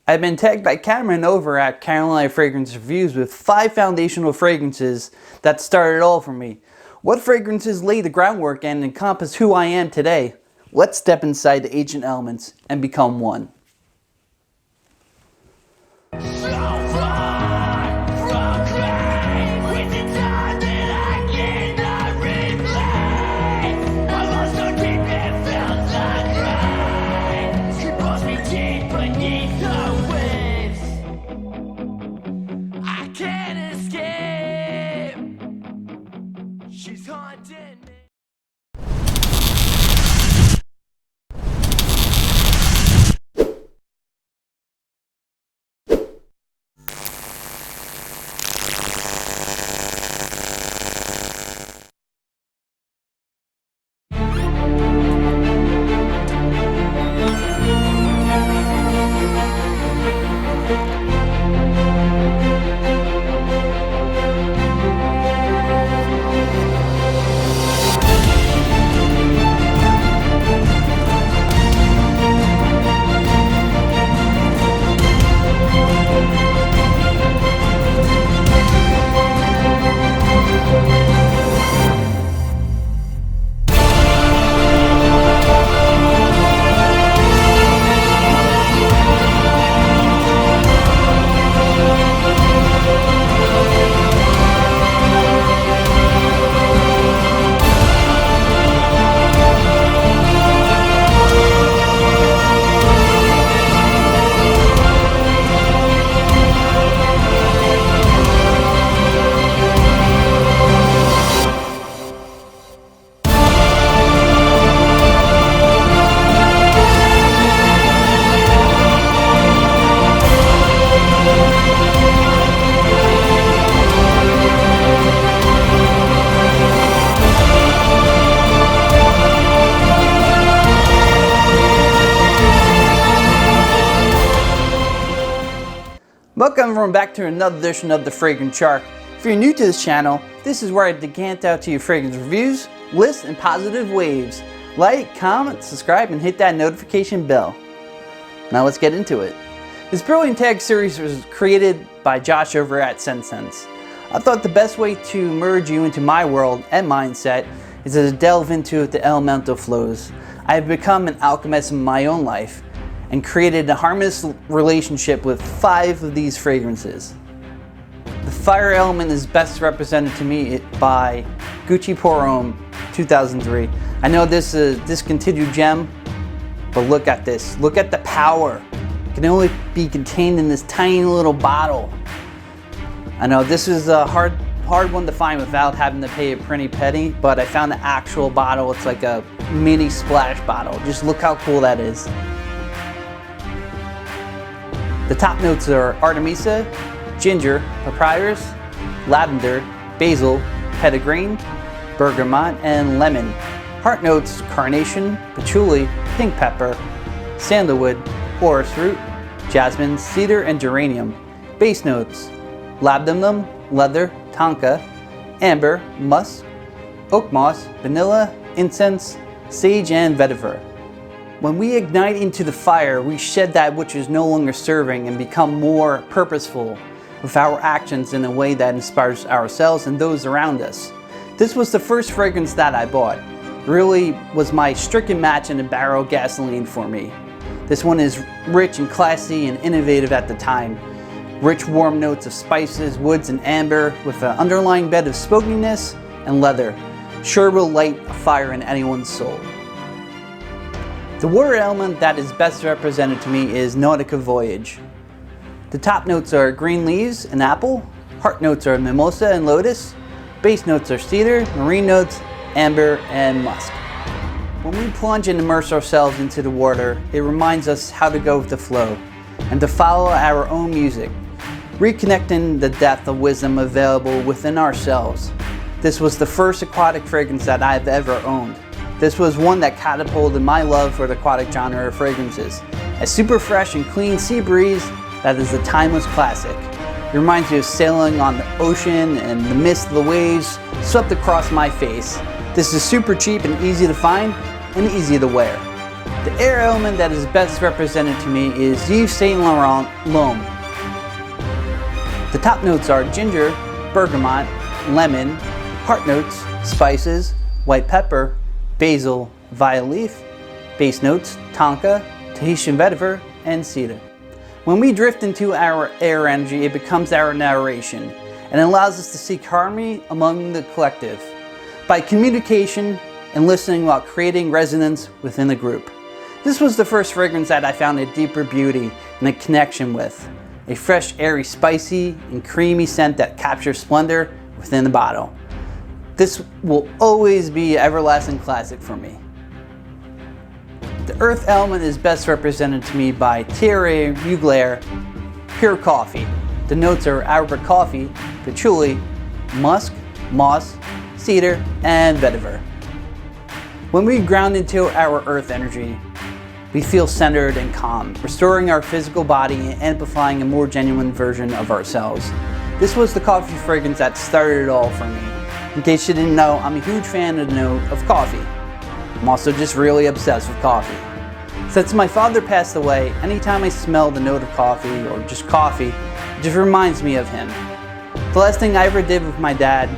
I've been tagged by Cameron over at GutterLIFE Fragrance Reviews with 5 foundational fragrances that started it all for me. What fragrances lay the groundwork and encompass who I am today? Let's step inside the ancient elements and become one. Welcome everyone back to another edition of The Fragrance Shark. If you're new to this channel, this is where I decant out to you fragrance reviews, lists, and positive waves. Like, comment, subscribe, and hit that notification bell. Now let's get into it. This brilliant tag series was created by Josh over at ScentSense. I thought the best way to merge you into my world and mindset is to delve into the elemental flows. I have become an alchemist in my own life and created a harmonious relationship with 5 of these fragrances. The fire element is best represented to me by Gucci Pour Homme 2003. I know this is a discontinued gem, but look at this. Look at the power. It can only be contained in this tiny little bottle. I know this is a hard one to find without having to pay a pretty penny, but I found the actual bottle. It's like a mini splash bottle. Just look how cool that is. The top notes are Artemisia, ginger, papyrus, lavender, basil, petitgrain, bergamot, and lemon. Heart notes carnation, patchouli, pink pepper, sandalwood, orris root, jasmine, cedar, and geranium. Base notes labdanum, leather, tonka, amber, musk, oak moss, vanilla, incense, sage, and vetiver. When we ignite into the fire, we shed that which is no longer serving and become more purposeful with our actions in a way that inspires ourselves and those around us. This was the first fragrance that I bought. It really was my stricken match in a barrel of gasoline for me. This one is rich and classy and innovative at the time. Rich warm notes of spices, woods, and amber with an underlying bed of smokiness and leather. Sure will light a fire in anyone's soul. The water element that is best represented to me is Nautica Voyage. The top notes are green leaves and apple, heart notes are mimosa and lotus, base notes are cedar, marine notes, amber, and musk. When we plunge and immerse ourselves into the water, it reminds us how to go with the flow and to follow our own music, reconnecting the depth of wisdom available within ourselves. This was the first aquatic fragrance that I've ever owned. This was one that catapulted my love for the aquatic genre of fragrances. A super fresh and clean sea breeze that is a timeless classic. It reminds me of sailing on the ocean and the mist of the waves swept across my face. This is super cheap and easy to find and easy to wear. The air element that is best represented to me is Yves Saint Laurent L'Homme. The top notes are ginger, bergamot, lemon, heart notes, spices, white pepper, basil, violet leaf, base notes, tonka, Tahitian vetiver, and cedar. When we drift into our air energy, it becomes our narration and allows us to seek harmony among the collective by communication and listening while creating resonance within the group. This was the first fragrance that I found a deeper beauty and a connection with. A fresh, airy, spicy, and creamy scent that captures splendor within the bottle. This will always be an everlasting classic for me. The earth element is best represented to me by Thierry Mugler Pure Coffee. The notes are Arabic coffee, patchouli, musk, moss, cedar, and vetiver. When we ground into our earth energy, we feel centered and calm, restoring our physical body and amplifying a more genuine version of ourselves. This was the coffee fragrance that started it all for me. In case you didn't know, I'm a huge fan of the note of coffee. I'm also just really obsessed with coffee. Since my father passed away, anytime I smell the note of coffee or just coffee, it just reminds me of him. The last thing I ever did with my dad,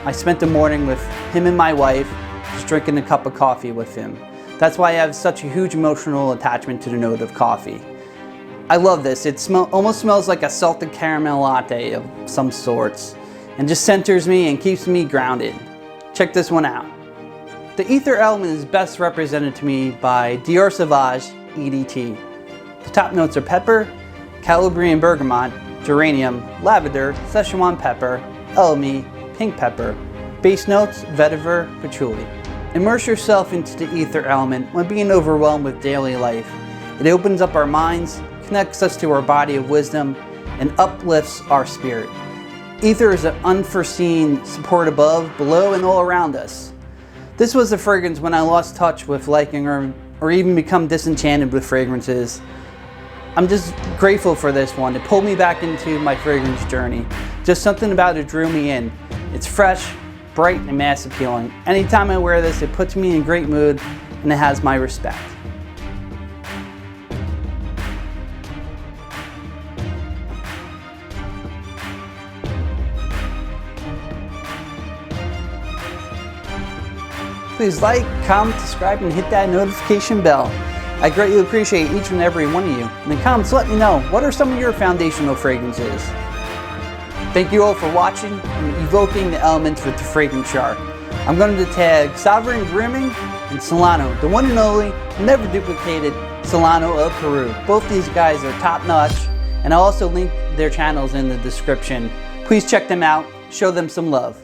I spent the morning with him and my wife, just drinking a cup of coffee with him. That's why I have such a huge emotional attachment to the note of coffee. I love this. It almost smells like a salted caramel latte of some sorts and just centers me and keeps me grounded. Check this one out. The ether element is best represented to me by Dior Sauvage EDT. The top notes are pepper, Calabrian bergamot, geranium, lavender, Szechuan pepper, elemi, pink pepper. Base notes, vetiver, patchouli. Immerse yourself into the ether element when being overwhelmed with daily life. It opens up our minds, connects us to our body of wisdom, and uplifts our spirit. Ether is an unforeseen support above, below, and all around us. This was a fragrance when I lost touch with liking or even become disenchanted with fragrances. I'm just grateful for this one. It pulled me back into my fragrance journey. Just something about it drew me in. It's fresh, bright, and mass appealing. Anytime I wear this, it puts me in a great mood and it has my respect. Please like, comment, subscribe, and hit that notification bell. I greatly appreciate each and every one of you. In the comments, let me know, what are some of your foundational fragrances? Thank you all for watching and evoking the elements with the Fragrance Shark. I'm going to tag Sovereign Grooming and Solano, the one and only, never duplicated Solano of Peru. Both these guys are top notch, and I'll also link their channels in the description. Please check them out, show them some love.